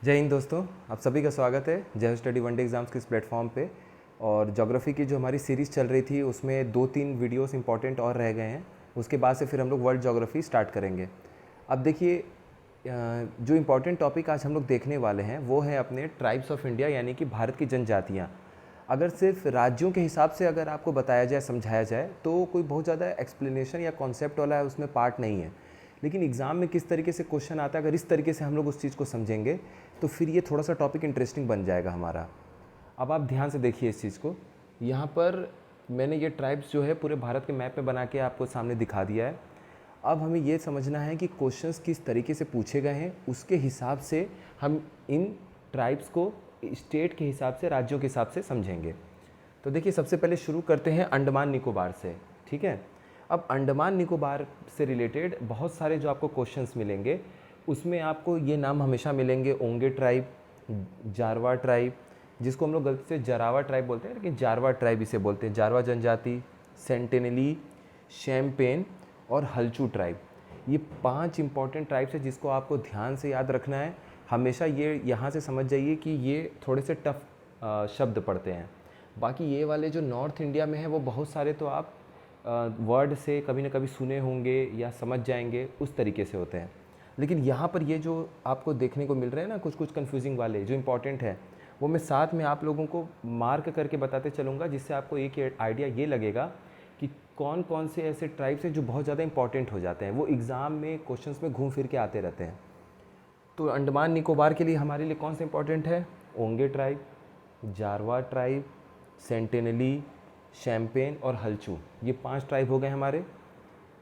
जय हिंद दोस्तों, आप सभी का स्वागत है जय स्टडी वनडे एग्ज़ाम्स के इस प्लेटफॉर्म पे। और ज्योग्राफी की जो हमारी सीरीज़ चल रही थी उसमें 2-3 वीडियोस इंपॉर्टेंट और रह गए हैं। उसके बाद से फिर हम लोग वर्ल्ड ज्योग्राफी स्टार्ट करेंगे। अब देखिए, जो इम्पॉर्टेंट टॉपिक आज हम लोग देखने वाले हैं वो है अपने ट्राइब्स ऑफ इंडिया, यानी कि भारत की जनजातियाँ। अगर सिर्फ राज्यों के हिसाब से अगर आपको बताया जाए, समझाया जाए, तो कोई बहुत ज़्यादा एक्सप्लेनेशन या कॉन्सेप्ट वाला है उसमें पार्ट नहीं है। लेकिन एग्ज़ाम में किस तरीके से क्वेश्चन आता है, अगर इस तरीके से हम लोग उस चीज़ को समझेंगे तो फिर ये थोड़ा सा टॉपिक इंटरेस्टिंग बन जाएगा हमारा। अब आप ध्यान से देखिए इस चीज़ को। यहाँ पर मैंने ये ट्राइब्स जो है पूरे भारत के मैप पे बना के आपको सामने दिखा दिया है। अब हमें ये समझना है कि क्वेश्चंस किस तरीके से पूछे गए हैं, उसके हिसाब से हम इन ट्राइब्स को स्टेट के हिसाब से, राज्यों के हिसाब से समझेंगे। तो देखिए, सबसे पहले शुरू करते हैं अंडमान निकोबार से। ठीक है। अब अंडमान निकोबार से रिलेटेड बहुत सारे जो आपको क्वेश्चंस मिलेंगे, उसमें आपको ये नाम हमेशा मिलेंगे: ओंगे ट्राइब, जारवा ट्राइब, जिसको हम लोग गलती से जरावा ट्राइब बोलते हैं, लेकिन जारवा ट्राइब इसे बोलते हैं, जारवा जनजाति, सेंटिनली, शैम्पेन और हल्चू ट्राइब। ये 5 इंपॉर्टेंट ट्राइब्स है जिसको आपको ध्यान से याद रखना है। हमेशा ये यहाँ से समझ जाइए कि ये थोड़े से टफ शब्द पढ़ते हैं। बाकी ये वाले जो नॉर्थ इंडिया में है वो बहुत सारे तो आप वर्ड से कभी ना कभी सुने होंगे या समझ जाएंगे, उस तरीके से होते हैं। लेकिन यहाँ पर ये जो आपको देखने को मिल रहे हैं ना, कुछ कुछ कन्फ्यूजिंग वाले जो इंपॉर्टेंट है, वो मैं साथ में आप लोगों को मार्क करके बताते चलूँगा, जिससे आपको एक आइडिया ये लगेगा कि कौन कौन से ऐसे ट्राइब्स हैं जो बहुत ज़्यादा इंपॉर्टेंट हो जाते हैं, वो एग्ज़ाम में क्वेश्चंस में घूम फिर के आते रहते हैं। तो अंडमान निकोबार के लिए हमारे लिए कौन सा इंपॉर्टेंट है? ओंगे ट्राइब, जारवा ट्राइब, सेंटिनली, शैम्पेन और हल्चू। ये 5 ट्राइब हो गए हमारे।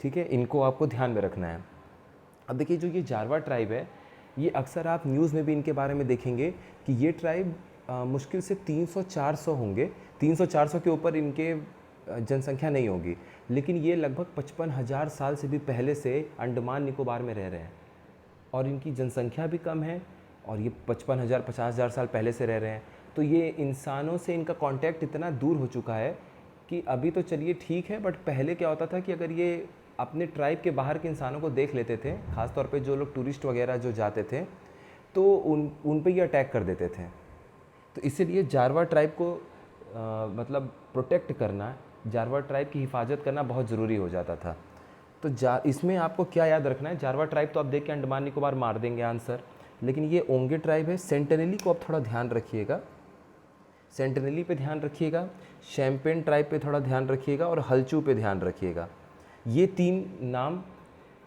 ठीक है, इनको आपको ध्यान में रखना है। अब देखिए, जो ये जारवा ट्राइब है, ये अक्सर आप न्यूज़ में भी इनके बारे में देखेंगे कि ये ट्राइब मुश्किल से 300-400 होंगे। 300-400 के ऊपर इनके जनसंख्या नहीं होगी, लेकिन ये लगभग 55,000 साल से भी पहले से अंडमान निकोबार में रह रहे हैं और इनकी जनसंख्या भी कम है, और ये 55,000 50,000 साल पहले से रह रहे हैं। तो ये इंसानों से इनका कांटेक्ट इतना दूर हो चुका है कि अभी तो चलिए ठीक है, बट पहले क्या होता था कि अगर ये अपने ट्राइब के बाहर के इंसानों को देख लेते थे, ख़ासतौर पे जो लोग टूरिस्ट वगैरह जो जाते थे, तो उन पे ये अटैक कर देते थे। तो इसीलिए जारवा ट्राइब को मतलब प्रोटेक्ट करना, जारवा ट्राइब की हिफाजत करना बहुत ज़रूरी हो जाता था। तो इसमें आपको क्या याद रखना है? जारवा ट्राइब तो आप देख के अंडमान निकोबार मार देंगे आंसर, लेकिन ये ओंगे ट्राइब है। सेंटिनली को आप थोड़ा ध्यान रखिएगा, सेंटिनली पे ध्यान रखिएगा, शैम्पेन ट्राइब पे थोड़ा ध्यान रखिएगा और हल्चू पे ध्यान रखिएगा। ये 3 नाम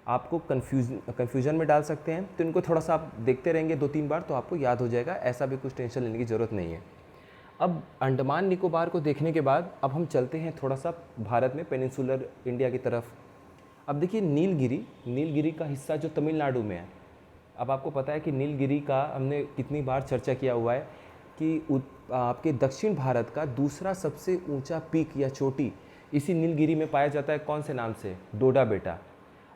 आपको कन्फ्यूजन में डाल सकते हैं, तो इनको थोड़ा सा आप देखते रहेंगे 2-3 बार तो आपको याद हो जाएगा। ऐसा भी कुछ टेंशन लेने की ज़रूरत नहीं है। अब अंडमान निकोबार को देखने के बाद अब हम चलते हैं थोड़ा सा भारत में पेनिनसुलर इंडिया की तरफ। अब देखिए, नीलगिरी का हिस्सा जो तमिलनाडु में है। अब आपको पता है कि नीलगिरी का हमने कितनी बार चर्चा किया हुआ है कि आपके दक्षिण भारत का दूसरा सबसे ऊंचा पीक या चोटी इसी नीलगिरी में पाया जाता है। कौन से नाम से? डोडा बेटा।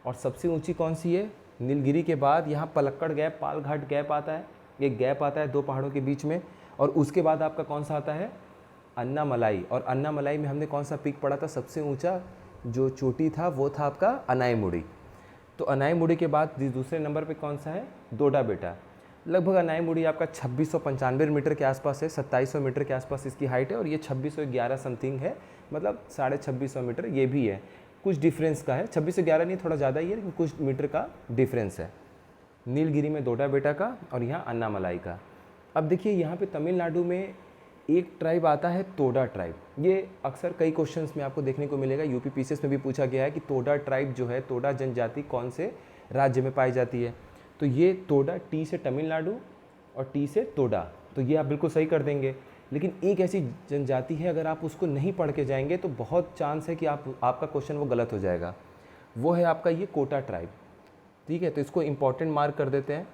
और सबसे ऊंची कौन सी है? नीलगिरी के बाद यहाँ पलक्कड़ गैप, पालघाट गैप आता है, एक गैप आता है 2 पहाड़ों के बीच में। और उसके बाद आपका कौन सा आता है? अन्नामलाई। और अन्नामलाई में हमने कौन सा पीक पढ़ा था? सबसे ऊंचा जो चोटी था वो था आपका अनाईमुड़ी। तो अनाईमुड़ी के बाद दूसरे नंबर पे कौन सा है? डोडा बेटा। लगभग अनाईमुड़ी आपका 2695 मीटर के आसपास है, 2700 मीटर के आसपास इसकी हाइट है, और ये 2611 समथिंग है, मतलब 2650 मीटर ये भी है। कुछ डिफरेंस का है, 2611 नहीं, थोड़ा ज़्यादा ही है, लेकिन कुछ मीटर का डिफरेंस है नीलगिरी में डोडा बेटा का और यहाँ अन्नामलाई का। अब देखिए, यहाँ पे तमिलनाडु में एक ट्राइब आता है तोडा ट्राइब। ये अक्सर कई क्वेश्चंस में आपको देखने को मिलेगा, यूपी पीसीएस में भी पूछा गया है कि तोडा ट्राइब जो है, तोडा जनजाति कौन से राज्य में पाई जाती है? तो ये तोडा, टी से तमिलनाडु और टी से तोडा, तो ये आप बिल्कुल सही कर देंगे। लेकिन एक ऐसी जनजाति है, अगर आप उसको नहीं पढ़ के जाएंगे तो बहुत चांस है कि आपका क्वेश्चन वो गलत हो जाएगा। वो है आपका ये कोटा ट्राइब। ठीक है, तो इसको इम्पॉर्टेंट मार्क कर देते हैं।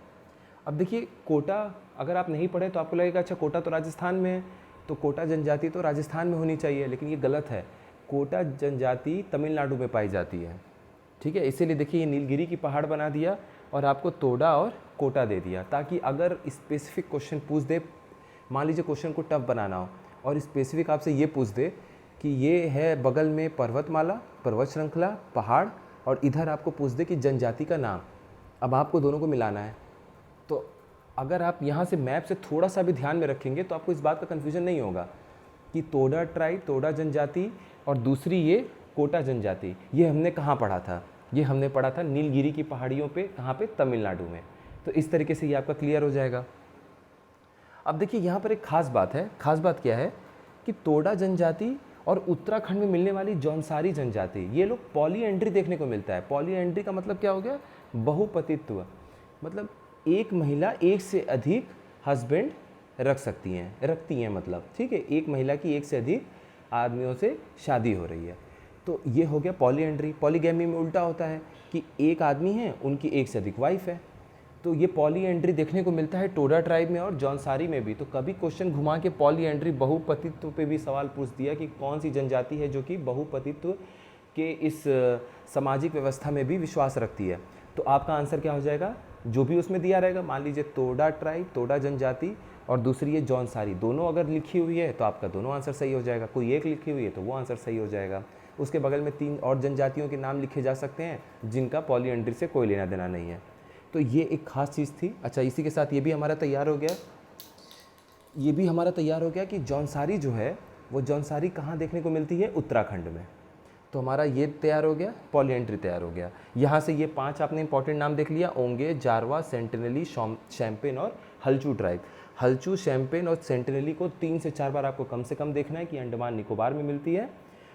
अब देखिए, कोटा अगर आप नहीं पढ़े तो आपको लगेगा अच्छा कोटा तो राजस्थान में है, तो कोटा जनजाति तो राजस्थान में होनी चाहिए, लेकिन ये गलत है। कोटा जनजाति तमिलनाडु में पाई जाती है। ठीक है, इसीलिए देखिए ये नीलगिरी की पहाड़ बना दिया और आपको तोडा और कोटा दे दिया, ताकि अगर स्पेसिफिक क्वेश्चन पूछ दे, मान लीजिए क्वेश्चन को टफ बनाना हो और स्पेसिफिक आपसे ये पूछ दे कि ये है बगल में पर्वतमाला, पर्वत श्रृंखला, पहाड़, और इधर आपको पूछ दे कि जनजाति का नाम, अब आपको दोनों को मिलाना है, तो अगर आप यहाँ से मैप से थोड़ा सा भी ध्यान में रखेंगे तो आपको इस बात का कन्फ्यूजन नहीं होगा कि तोड़ा ट्राइब, तोड़ा जनजाति और दूसरी ये कोटा जनजाति, ये हमने कहाँ पढ़ा था? ये हमने पढ़ा था नीलगिरी की पहाड़ियों पे, कहाँ पे? तमिलनाडु में। तो इस तरीके से ये आपका क्लियर हो जाएगा। अब देखिए यहाँ पर एक खास बात है। खास बात क्या है कि तोड़ा जनजाति और उत्तराखंड में मिलने वाली जौनसारी जनजाति, ये लोग पॉलीएंड्री देखने को मिलता है। पॉलीएंड्री का मतलब क्या हो गया? बहुपतित्व। मतलब एक महिला एक से अधिक हस्बैंड रखती हैं मतलब, ठीक है, एक महिला की एक से अधिक आदमियों से शादी हो रही है, तो ये हो गया पॉलीएंड्री। पॉलीगैमी में उल्टा होता है कि एक आदमी है, उनकी एक से अधिक वाइफ है। तो ये पॉलीएंड्री देखने को मिलता है टोडा ट्राइब में और जौनसारी में भी। तो कभी क्वेश्चन घुमा के पॉलीएंड्री, बहुपतित्व पे भी सवाल पूछ दिया कि कौन सी जनजाति है जो कि बहुपतित्व के इस सामाजिक व्यवस्था में भी विश्वास रखती है। तो आपका आंसर क्या हो जाएगा? जो भी उसमें दिया रहेगा, मान लीजिए तोड़ा ट्राइब, तोड़ा जनजाति और दूसरी है जौनसारी, दोनों अगर लिखी हुई है तो आपका दोनों आंसर सही हो जाएगा। कोई एक लिखी हुई है तो वो आंसर सही हो जाएगा। उसके बगल में 3 और जनजातियों के नाम लिखे जा सकते हैं जिनका पॉलीएंड्री से कोई लेना देना नहीं है। तो ये एक खास चीज़ थी। अच्छा, इसी के साथ ये भी हमारा तैयार हो गया। ये भी हमारा तैयार हो गया कि जौनसारी जो है वो जौनसारी कहाँ देखने को मिलती है? उत्तराखंड में। तो हमारा ये तैयार हो गया, पॉलीएंड्री तैयार हो गया। यहाँ से ये 5 आपने इंपॉर्टेंट नाम देख लिया, ओंगे, जारवा, सेंटिनली, शैम्पेन और हल्चू ट्राइब। हल्चू, शैम्पेन और सेंटिनली को 3 से 4 बार आपको कम से कम देखना है कि अंडमान निकोबार में मिलती है,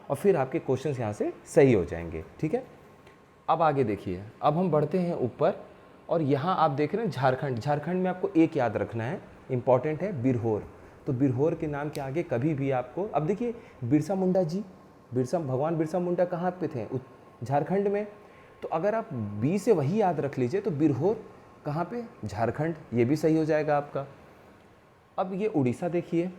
और फिर आपके क्वेश्चंस यहाँ से सही हो जाएंगे। ठीक है, अब आगे देखिए, अब हम बढ़ते हैं ऊपर और यहाँ आप देख रहे हैं झारखंड। झारखंड में आपको एक याद रखना है, इंपॉर्टेंट है, बिरहोर। तो बिरहोर के नाम के आगे कभी भी आपको, अब देखिए बिरसा मुंडा जी, भगवान बिरसा मुंडा कहाँ पे थे? झारखंड में। तो अगर आप बी से वही याद रख लीजिए तो बिरहोर कहाँ पे? झारखंड। ये भी सही हो जाएगा आपका। अब ये उड़ीसा देखिए,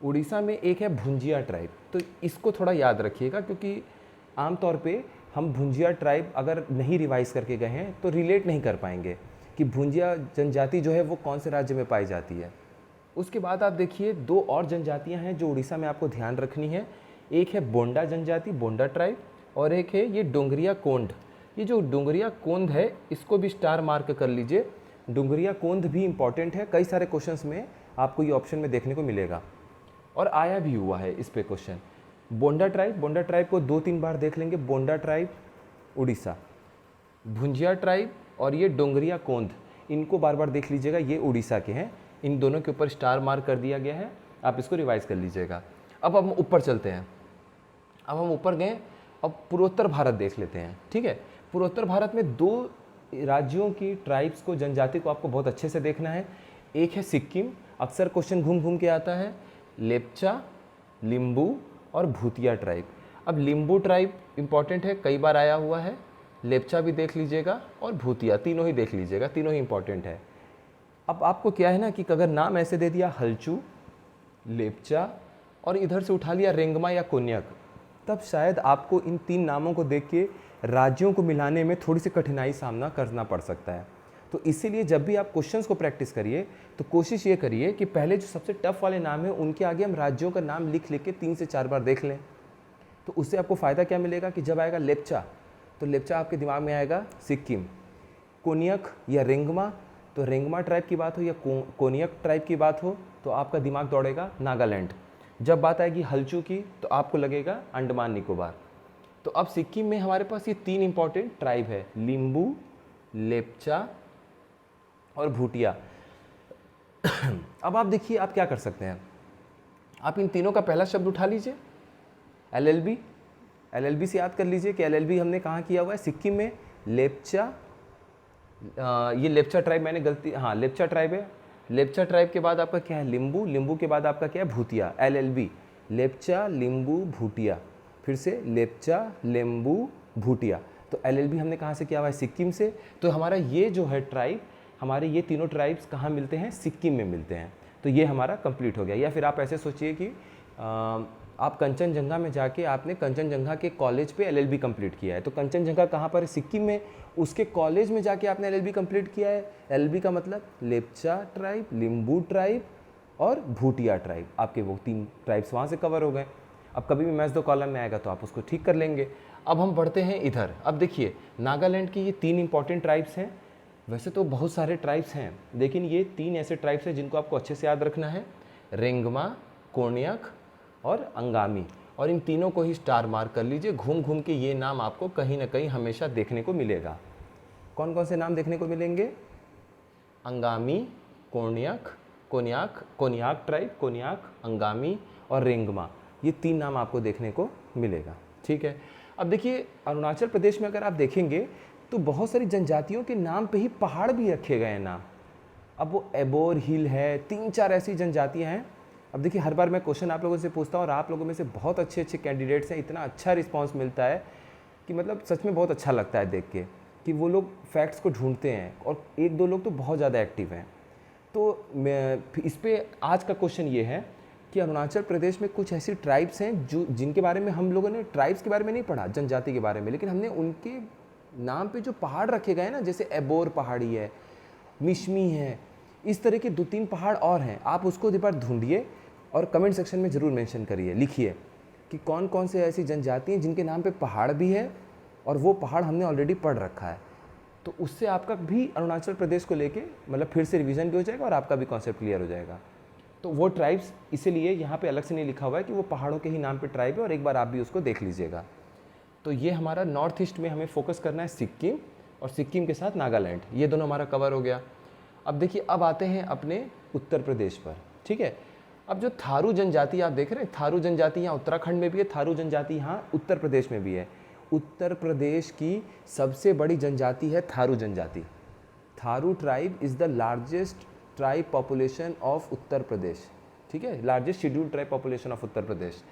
उड़ीसा में एक है भुंजिया ट्राइब। तो इसको थोड़ा याद रखिएगा क्योंकि आमतौर पे हम भुंजिया ट्राइब अगर नहीं रिवाइज करके गए हैं तो रिलेट नहीं कर पाएंगे कि भुंजिया जनजाति जो है वो कौन से राज्य में पाई जाती है। उसके बाद आप देखिए 2 और जनजातियां हैं जो उड़ीसा में आपको ध्यान रखनी है। एक है बोंडा जनजाति, बोंडा ट्राइब, और एक है ये डोंगरिया कोंड। ये जो डोंगरिया कोंद है इसको भी स्टार मार्क कर लीजिए। डोंगरिया कोंद भी इंपॉर्टेंट है, कई सारे क्वेश्चंस में आपको ये ऑप्शन में देखने को मिलेगा और आया भी हुआ है इस पे क्वेश्चन। बोंडा ट्राइब को 2-3 बार देख लेंगे। बोंडा ट्राइब उड़ीसा, भुंजिया ट्राइब और ये डोंगरिया कोंद, इनको बार बार देख लीजिएगा, ये उड़ीसा के हैं। इन दोनों के ऊपर स्टार मार्क कर दिया गया है, आप इसको रिवाइज कर लीजिएगा। अब हम ऊपर चलते हैं। अब हम ऊपर गए, अब पूर्वोत्तर भारत देख लेते हैं। ठीक है, पूर्वोत्तर भारत में 2 राज्यों की ट्राइब्स को, जनजाति को आपको बहुत अच्छे से देखना है। एक है सिक्किम, अक्सर क्वेश्चन घूम घूम के आता है, लेप्चा, लिम्बू और भूतिया ट्राइब। अब लिम्बू ट्राइब इंपॉर्टेंट है, कई बार आया हुआ है। लेप्चा भी देख लीजिएगा और भूतिया, तीनों ही देख लीजिएगा, तीनों ही इंपॉर्टेंट है। अब आपको क्या है ना कि अगर नाम ऐसे दे दिया हल्चू, लेप्चा और इधर से उठा लिया रेंगमा या कोन्याक, तब शायद आपको इन 3 नामों को देख के राज्यों को मिलाने में थोड़ी सी कठिनाई सामना करना पड़ सकता है। तो इसीलिए जब भी आप क्वेश्चंस को प्रैक्टिस करिए तो कोशिश ये करिए कि पहले जो सबसे टफ वाले नाम है उनके आगे हम राज्यों का नाम लिख के 3 से 4 बार देख लें। तो उससे आपको फ़ायदा क्या मिलेगा कि जब आएगा लेप्चा तो लेप्चा आपके दिमाग में आएगा सिक्किम, कोनियक या रेंगमा तो रेंगमा ट्राइब की बात हो या कोनियक ट्राइब की बात हो तो आपका दिमाग दौड़ेगा नागालैंड। जब बात आएगी हल्चू की तो आपको लगेगा अंडमान निकोबार। तो अब सिक्किम में हमारे पास ये 3 इंपॉर्टेंट ट्राइब है, लिम्बू, लेप्चा और भूटिया। अब आप देखिए आप क्या कर सकते हैं, आप इन तीनों का पहला शब्द उठा लीजिए, एलएलबी। एलएलबी से याद कर लीजिए कि एलएलबी हमने कहाँ किया हुआ है? सिक्किम में। लेप्चा, ये लेप्चा ट्राइब मैंने गलती, हाँ लेप्चा ट्राइब है। लेप्चा ट्राइब के बाद आपका क्या है? लिम्बू। लिम्बू के बाद आपका क्या है? भूतिया। एलएलबी, लेप्चा, लिम्बू, भूटिया। फिर से लेप्चा, लिम्बू, भूटिया। तो एलएलबी हमने कहाँ से किया हुआ है? सिक्किम से। तो हमारा ये जो है ट्राइब, हमारे ये तीनों ट्राइब्स कहाँ मिलते हैं? सिक्किम में मिलते हैं। तो ये हमारा कंप्लीट हो गया। या फिर आप ऐसे सोचिए कि आप कंचनजंगा में जाके आपने कंचनजंगा के कॉलेज पे एलएलबी कंप्लीट किया है। तो कंचनजंगा कहाँ पर है? सिक्किम में। उसके कॉलेज में जाके आपने एलएलबी कंप्लीट किया है। एलएलबी का मतलब लेप्चा ट्राइब, लिम्बू ट्राइब और भूटिया ट्राइब, आपके वो 3 ट्राइब्स वहाँ से कवर हो गए। अब कभी भी मैच 2 कॉलम में आएगा तो आप उसको ठीक कर लेंगे। अब हम बढ़ते हैं इधर। अब देखिए नागालैंड की ये 3 इंपॉर्टेंट ट्राइब्स हैं, वैसे तो बहुत सारे ट्राइब्स हैं, लेकिन ये 3 ऐसे ट्राइब्स हैं जिनको आपको अच्छे से याद रखना है, रेंगमा, कोन्याक और अंगामी। और इन तीनों को ही स्टार मार्क कर लीजिए। घूम घूम के ये नाम आपको कहीं ना कहीं हमेशा देखने को मिलेगा। कौन कौन से नाम देखने को मिलेंगे? अंगामी, कोन्याक, कोन्याक ट्राइब, कोन्याक, अंगामी और रेंगमा, ये 3 नाम आपको देखने को मिलेगा। ठीक है, अब देखिए अरुणाचल प्रदेश में अगर आप देखेंगे तो बहुत सारी जनजातियों के नाम पे ही पहाड़ भी रखे गए हैं नाम। अब वो एबोर हिल है, 3-4 ऐसी जनजातियां हैं। अब देखिए हर बार मैं क्वेश्चन आप लोगों से पूछता हूँ और आप लोगों में से बहुत अच्छे अच्छे कैंडिडेट्स हैं, इतना अच्छा रिस्पांस मिलता है कि मतलब सच में बहुत अच्छा लगता है देख के कि वो लोग फैक्ट्स को ढूंढते हैं, और 1-2 लोग तो बहुत ज़्यादा एक्टिव हैं। तो मैं इस पर आज का क्वेश्चन ये है कि अरुणाचल प्रदेश में कुछ ऐसी ट्राइब्स हैं जो जिनके बारे में हम लोगों ने ट्राइब्स के बारे में नहीं पढ़ा, जनजाति के बारे में, लेकिन हमने उनके नाम पे जो पहाड़ रखे गए हैं ना, जैसे एबोर पहाड़ी है, मिशमी है, इस तरह के 2-3 पहाड़ और हैं। आप उसको एक बार ढूंढिए और कमेंट सेक्शन में ज़रूर मेंशन करिए, लिखिए कि कौन कौन से ऐसी जनजाति हैं जिनके नाम पे पहाड़ भी है और वो पहाड़ हमने ऑलरेडी पढ़ रखा है। तो उससे आपका भी अरुणाचल प्रदेश को लेके मतलब फिर से रिवीजन भी हो जाएगा और आपका भी कॉन्सेप्ट क्लियर हो जाएगा। तो वो ट्राइब्स इसीलिए यहाँ पे अलग से नहीं लिखा हुआ है कि वो पहाड़ों के ही नाम पे ट्राइब है, और एक बार आप भी उसको देख लीजिएगा। तो ये हमारा नॉर्थ ईस्ट में हमें फोकस करना है सिक्किम, और सिक्किम के साथ नागालैंड, ये दोनों हमारा कवर हो गया। अब देखिए अब आते हैं अपने उत्तर प्रदेश पर। ठीक है, अब जो थारू जनजाति आप देख रहे हैं, थारू जनजाति यहाँ उत्तराखंड में भी है, थारू जनजाति यहाँ उत्तर प्रदेश में भी है। उत्तर प्रदेश की सबसे बड़ी जनजाति है थारू जनजाति। Tharu tribe is the largest tribe population of Uttar Pradesh. ठीक है, largest scheduled tribe population of Uttar Pradesh.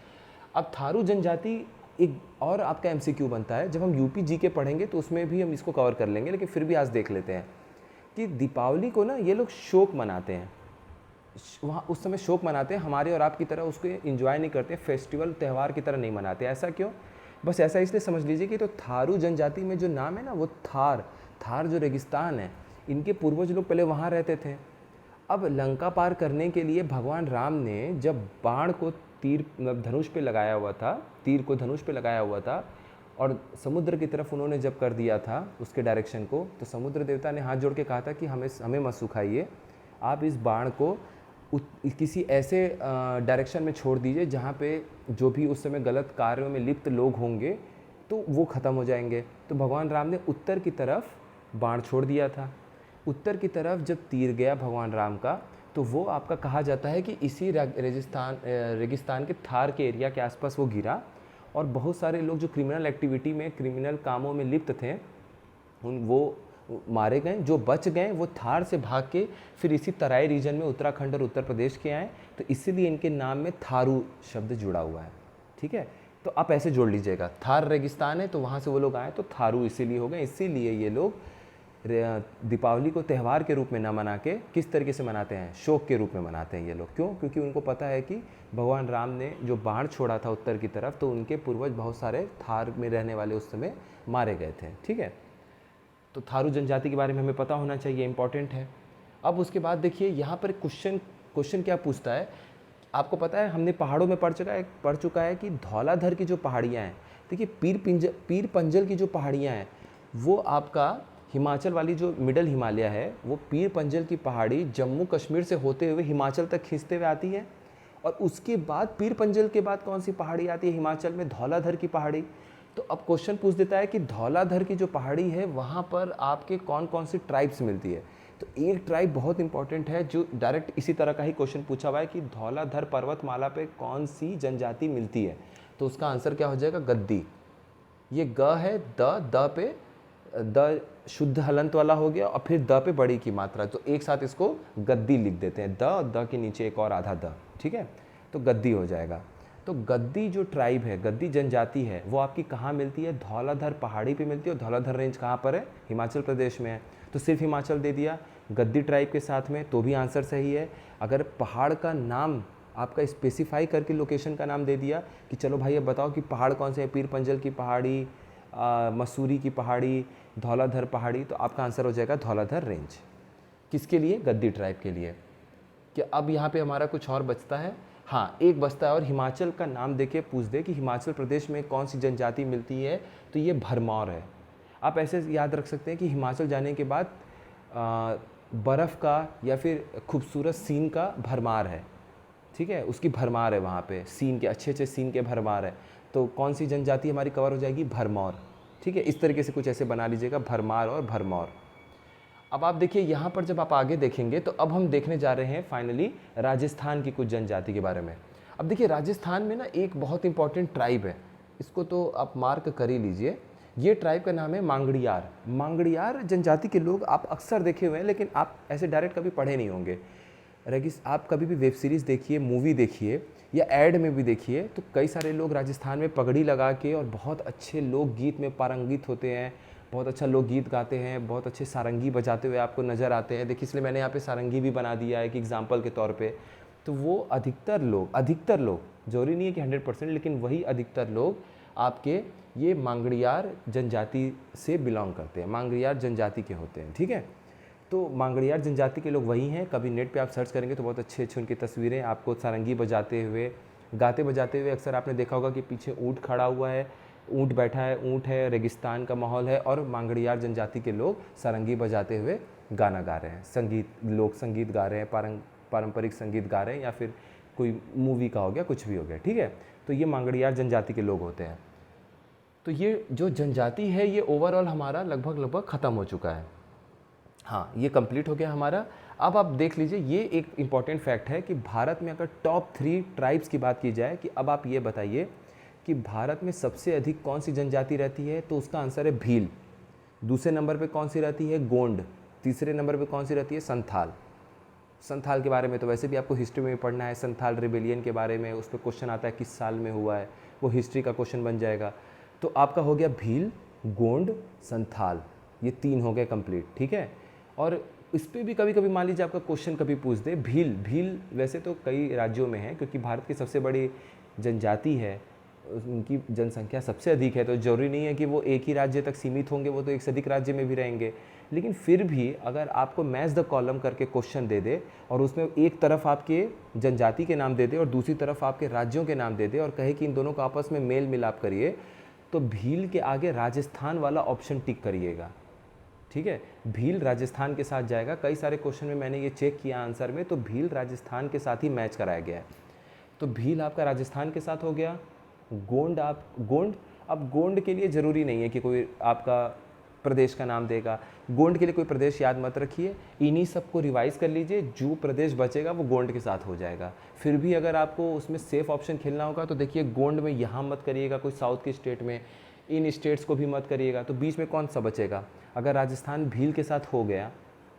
अब थारू जनजाति एक और आपका एमसीक्यू बनता है, जब हम यूपी जी के पढ़ेंगे तो उसमें भी हम इसको कवर कर लेंगे, लेकिन फिर भी आज देख लेते हैं कि दीपावली को ना ये लोग शोक मनाते हैं, वहाँ उस समय शोक मनाते हैं, हमारे और आपकी तरह उसको एंजॉय नहीं करते, फेस्टिवल त्यौहार की तरह नहीं मनाते। ऐसा क्यों? बस ऐसा इसलिए समझ लीजिए कि तो थारू जनजाति में जो नाम है ना, वो थार जो रेगिस्तान है, इनके पूर्वज लोग पहले वहाँ रहते थे। अब लंका पार करने के लिए भगवान राम ने जब बाण को तीर धनुष पे लगाया हुआ था, तीर को धनुष पे लगाया हुआ था, और समुद्र की तरफ उन्होंने जब कर दिया था उसके डायरेक्शन को, तो समुद्र देवता ने हाथ जोड़ के कहा था कि हमें मत सुखाइए, आप इस बाण को किसी ऐसे डायरेक्शन में छोड़ दीजिए जहाँ पे जो भी उस समय गलत कार्यों में लिप्त लोग होंगे तो वो ख़त्म हो जाएंगे। तो भगवान राम ने उत्तर की तरफ बाण छोड़ दिया था। उत्तर की तरफ जब तीर गया भगवान राम का, तो वो आपका कहा जाता है कि इसी रेगिस्तान के थार के एरिया के आसपास वो गिरा, और बहुत सारे लोग जो क्रिमिनल एक्टिविटी में, क्रिमिनल कामों में लिप्त थे, वो मारे गए। जो बच गए वो थार से भाग के फिर इसी तराई रीजन में उत्तराखंड और उत्तर प्रदेश के आए, तो इसीलिए इनके नाम में थारू शब्द जुड़ा हुआ है। ठीक है, तो आप ऐसे जोड़ लीजिएगा, थार रेगिस्तान है तो वहाँ से वो लोग आए तो थारू इसीलिए हो गए। इसीलिए ये लोग दीपावली को त्यौहार के रूप में ना मना के किस तरीके से मनाते हैं, शोक के रूप में मनाते हैं ये लोग। क्यों? क्योंकि उनको पता है कि भगवान राम ने जो बाण छोड़ा था उत्तर की तरफ, तो उनके पूर्वज बहुत सारे थार में रहने वाले उस समय मारे गए थे। ठीक है, तो थारू जनजाति के बारे में हमें पता होना चाहिए, इंपॉर्टेंट है। अब उसके बाद देखिए यहाँ पर क्वेश्चन क्या पूछता है, आपको पता है हमने पहाड़ों में पढ़ चुका है कि धौलाधर की जो पहाड़ियाँ हैं, देखिए पीर पंजल की जो पहाड़ियाँ हैं, वो आपका हिमाचल वाली जो मिडल हिमालय है, वो पीर पंजल की पहाड़ी जम्मू कश्मीर से होते हुए हिमाचल तक खींचते हुए आती है। और उसके बाद पीर पंजल के बाद कौन सी पहाड़ी आती है हिमाचल में? धौलाधर की पहाड़ी। तो अब क्वेश्चन पूछ देता है कि धौलाधर की जो पहाड़ी है वहाँ पर आपके कौन कौन सी ट्राइब्स मिलती है। तो एक ट्राइब बहुत इंपॉर्टेंट है जो डायरेक्ट इसी तरह का ही क्वेश्चन पूछा हुआ है कि धौलाधर पर्वतमाला पे कौन सी जनजाति मिलती है। तो उसका आंसर क्या हो जाएगा? गद्दी। ये ग है, द पे द शुद्ध हलंत वाला हो गया, और फिर द पे बड़ी की मात्रा, तो एक साथ इसको गद्दी लिख देते हैं, द के नीचे एक और आधा द। ठीक है, तो गद्दी हो जाएगा। तो गद्दी जो ट्राइब है, गद्दी जनजाति है, वो आपकी कहाँ मिलती है? धौलाधर पहाड़ी पे मिलती है। और धौलाधर रेंज कहाँ पर है? हिमाचल प्रदेश में है। तो सिर्फ हिमाचल दे दिया गद्दी ट्राइब के साथ में, तो भी आंसर सही है। अगर पहाड़ का नाम आपका स्पेसिफाई करके लोकेशन का नाम दे दिया कि चलो भाई अब बताओ कि पहाड़ कौन से हैं, पीर पंजल की पहाड़ी, मसूरी की पहाड़ी, धौलाधर पहाड़ी, तो आपका आंसर हो जाएगा धौलाधर रेंज। किसके लिए? गद्दी ट्राइब के लिए। कि अब यहाँ पे हमारा कुछ और बचता है, हाँ एक बचता है, और हिमाचल का नाम देके पूछ दे कि हिमाचल प्रदेश में कौन सी जनजाति मिलती है, तो ये भरमौर है। आप ऐसे याद रख सकते हैं कि हिमाचल जाने के बाद बर्फ़ का या फिर खूबसूरत सीन का भरमार है, ठीक है, उसकी भरमार है वहाँ पे, सीन के अच्छे अच्छे सीन के भरमार है, तो कौन सी जनजाति हमारी कवर हो जाएगी? भरमौर, ठीक है। इस तरीके से कुछ ऐसे बना लीजिएगा, भरमार और भरमौर। अब आप देखिए यहाँ पर जब आप आगे देखेंगे तो अब हम देखने जा रहे हैं फाइनली राजस्थान की कुछ जनजाति के बारे में। अब देखिए राजस्थान में ना एक बहुत इंपॉर्टेंट ट्राइब है, इसको तो आप मार्क कर ही लीजिए। ये ट्राइब का नाम है मांगड़ियार। मांगड़ियार जनजाति के लोग आप अक्सर देखे हुए हैं, लेकिन आप ऐसे डायरेक्ट कभी पढ़े नहीं होंगे। आप कभी भी वेब सीरीज़ देखिए, मूवी देखिए या ऐड में भी देखिए, तो कई सारे लोग राजस्थान में पगड़ी लगा के और बहुत अच्छे लोकगीत में पारंगित होते हैं, बहुत अच्छा लोकगीत गाते हैं, बहुत अच्छे सारंगी बजाते हुए आपको नज़र आते हैं। देखिए इसलिए मैंने यहाँ पे सारंगी भी बना दिया है एक एग्जाम्पल के तौर पे। तो वो अधिकतर लोग जरूरी नहीं है कि 100%, लेकिन वही अधिकतर लोग आपके ये मांगड़ियार जनजाति से बिलोंग करते हैं, मांगड़ियार जनजाति के होते हैं, ठीक है। तो मांगड़ियार जनजाति के लोग वही हैं। कभी नेट पे आप सर्च करेंगे तो बहुत अच्छे अच्छे उनकी तस्वीरें आपको सारंगी बजाते हुए, गाते बजाते हुए अक्सर आपने देखा होगा कि पीछे ऊँट खड़ा हुआ है, ऊँट बैठा है, ऊँट है, रेगिस्तान का माहौल है और मांगड़ियार जनजाति के लोग सारंगी बजाते हुए गाना गा रहे हैं, संगीत, लोक संगीत गा रहे हैं, पारंपरिक संगीत गा रहे हैं, या फिर कोई मूवी का हो गया, कुछ भी हो गया, ठीक है। तो ये मांगड़ियार जनजाति के लोग होते हैं। तो ये जो जनजाति है ये ओवरऑल हमारा लगभग ख़त्म हो चुका है। हाँ, ये कंप्लीट हो गया हमारा। अब आप देख लीजिए, ये एक इम्पॉर्टेंट फैक्ट है कि भारत में अगर टॉप 3 ट्राइब्स की बात की जाए, कि अब आप ये बताइए कि भारत में सबसे अधिक कौन सी जनजाति रहती है, तो उसका आंसर है भील। दूसरे नंबर पे कौन सी रहती है? गोंड। तीसरे नंबर पे कौन सी रहती है? संथाल। संथाल के बारे में तो वैसे भी आपको हिस्ट्री में पढ़ना है, संथाल रिबेलियन के बारे में, उस पर क्वेश्चन आता है किस साल में हुआ है, वो हिस्ट्री का क्वेश्चन बन जाएगा। तो आपका हो गया भील, गोंड, संथाल, ये 3 हो गए कंप्लीट, ठीक है। और इस पर भी कभी कभी मान लीजिए आपका क्वेश्चन कभी पूछ दे, भील वैसे तो कई राज्यों में है, क्योंकि भारत की सबसे बड़ी जनजाति है, उनकी जनसंख्या सबसे अधिक है, तो ज़रूरी नहीं है कि वो एक ही राज्य तक सीमित होंगे, वो तो एक से अधिक राज्य में भी रहेंगे। लेकिन फिर भी अगर आपको मैच द कॉलम करके क्वेश्चन दे दे और उसमें एक तरफ आपके जनजाति के नाम दे दे और दूसरी तरफ आपके राज्यों के नाम दे दे और कहे कि इन दोनों का आपस में मेल मिलाप करिए, तो भील के आगे राजस्थान वाला ऑप्शन टिक करिएगा, ठीक है। भील राजस्थान के साथ जाएगा। कई सारे क्वेश्चन में मैंने ये चेक किया आंसर में, तो भील राजस्थान के साथ ही मैच कराया गया है। तो भील आपका राजस्थान के साथ हो गया। गोंड अब गोंड के लिए ज़रूरी नहीं है कि कोई आपका प्रदेश का नाम देगा। गोंड के लिए कोई प्रदेश याद मत रखिए, इन्हीं सबको रिवाइज कर लीजिए, जो प्रदेश बचेगा वो गोंड के साथ हो जाएगा। फिर भी अगर आपको उसमें सेफ ऑप्शन खेलना होगा तो देखिए, गोंड में यहाँ मत करिएगा, कोई साउथ के स्टेट में, इन स्टेट्स को भी मत करिएगा। तो बीच में कौन सा बचेगा? अगर राजस्थान भील के साथ हो गया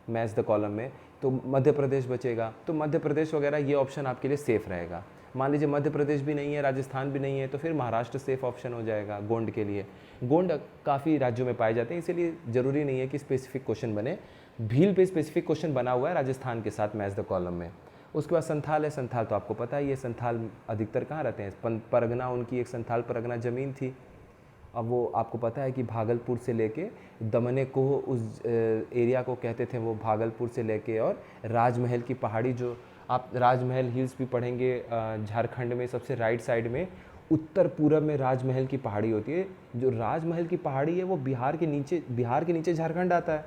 मैच द कॉलम में, तो मध्य प्रदेश बचेगा। तो मध्य प्रदेश वगैरह ये ऑप्शन आपके लिए सेफ़ रहेगा। मान लीजिए मध्य प्रदेश भी नहीं है, राजस्थान भी नहीं है, तो फिर महाराष्ट्र सेफ ऑप्शन हो जाएगा गोंड के लिए। गोंड काफ़ी राज्यों में पाए जाते हैं, इसीलिए ज़रूरी नहीं है कि स्पेसिफिक क्वेश्चन बने। भील पे स्पेसिफिक क्वेश्चन बना हुआ है राजस्थान के साथ मैच द कॉलम में। उसके बाद संथाल है। संथाल तो आपको पता ही है, संथाल अधिकतर कहाँ रहते हैं? परगना, उनकी एक संथाल परगना ज़मीन थी। अब वो आपको पता है कि भागलपुर से लेके दमने को, उस एरिया को कहते थे वो, भागलपुर से लेके और राजमहल की पहाड़ी, जो आप राजमहल हिल्स भी पढ़ेंगे झारखंड में सबसे राइट साइड में उत्तर पूरब में राजमहल की पहाड़ी होती है। जो राजमहल की पहाड़ी है वो बिहार के नीचे झारखंड आता है।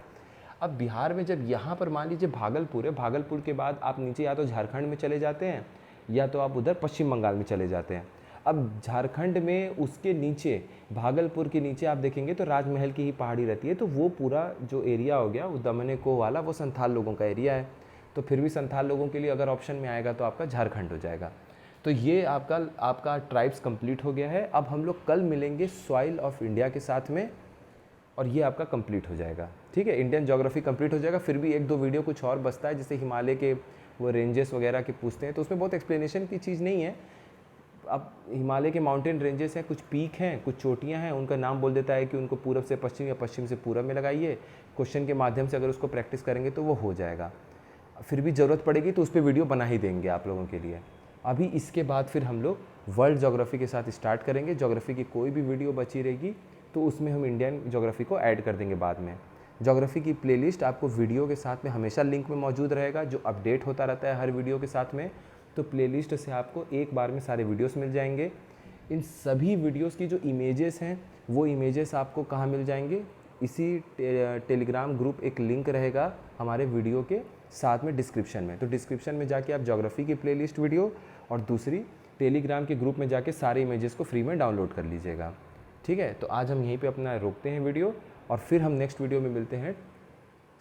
अब बिहार में जब यहाँ पर मान लीजिए भागलपुर है, भागलपुर के बाद आप नीचे या तो झारखंड में चले जाते हैं या तो आप उधर पश्चिम बंगाल में चले जाते हैं। अब झारखंड में उसके नीचे, भागलपुर के नीचे आप देखेंगे तो राजमहल की ही पहाड़ी रहती है। तो वो पूरा जो एरिया हो गया वो दमने को वाला, वो संथाल लोगों का एरिया है। तो फिर भी संथाल लोगों के लिए अगर ऑप्शन में आएगा तो आपका झारखंड हो जाएगा। तो ये आपका ट्राइब्स कंप्लीट हो गया है। अब हम लोग कल मिलेंगे सॉइल ऑफ इंडिया के साथ में, और ये आपका कंप्लीट हो जाएगा, ठीक है। इंडियन ज्योग्राफी कंप्लीट हो जाएगा। फिर भी 1-2 वीडियो कुछ और बचता है, जैसे हिमालय के वो रेंजेस वगैरह के पूछते हैं, तो उसमें बहुत एक्सप्लेनेशन की चीज़ नहीं है। अब हिमालय के माउंटेन रेंजेस हैं, कुछ पीक हैं, कुछ चोटियां हैं, उनका नाम बोल देता है कि उनको पूरब से पश्चिम या पश्चिम से पूरब में लगाइए। क्वेश्चन के माध्यम से अगर उसको प्रैक्टिस करेंगे तो वो हो जाएगा। फिर भी ज़रूरत पड़ेगी तो उस पर वीडियो बना ही देंगे आप लोगों के लिए। अभी इसके बाद फिर हम लोग वर्ल्ड ज्योग्राफी के साथ स्टार्ट करेंगे। ज्योग्राफी की कोई भी वीडियो बची रहेगी तो उसमें हम इंडियन ज्योग्राफी को ऐड कर देंगे बाद में। ज्योग्राफी की प्लेलिस्ट आपको वीडियो के साथ में हमेशा लिंक में मौजूद रहेगा, जो अपडेट होता रहता है हर वीडियो के साथ में। तो प्लेलिस्ट से आपको एक बार में सारे वीडियोस मिल जाएंगे। इन सभी वीडियोस की जो इमेजेस हैं वो इमेजेस आपको कहाँ मिल जाएंगे? इसी टेलीग्राम ग्रुप एक लिंक रहेगा हमारे वीडियो के साथ में डिस्क्रिप्शन में, तो डिस्क्रिप्शन में जाके आप ज्योग्राफी की प्लेलिस्ट वीडियो और दूसरी टेलीग्राम के ग्रुप में जाके सारे इमेजेस को फ्री में डाउनलोड कर लीजिएगा। ठीक है, तो आज हम यहीं पे अपना रोकते हैं वीडियो और फिर हम नेक्स्ट वीडियो में मिलते हैं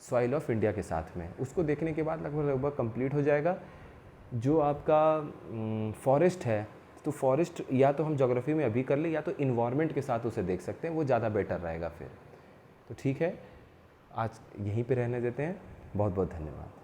सॉइल ऑफ इंडिया के साथ में। उसको देखने के बाद लगभग कंप्लीट हो जाएगा। जो आपका फॉरेस्ट है, तो फॉरेस्ट या तो हम ज्योग्राफी में अभी कर ले या तो इन्वायरमेंट के साथ उसे देख सकते हैं, वो ज़्यादा बेटर रहेगा फिर। तो ठीक है, आज यहीं पे रहने देते हैं। बहुत बहुत धन्यवाद।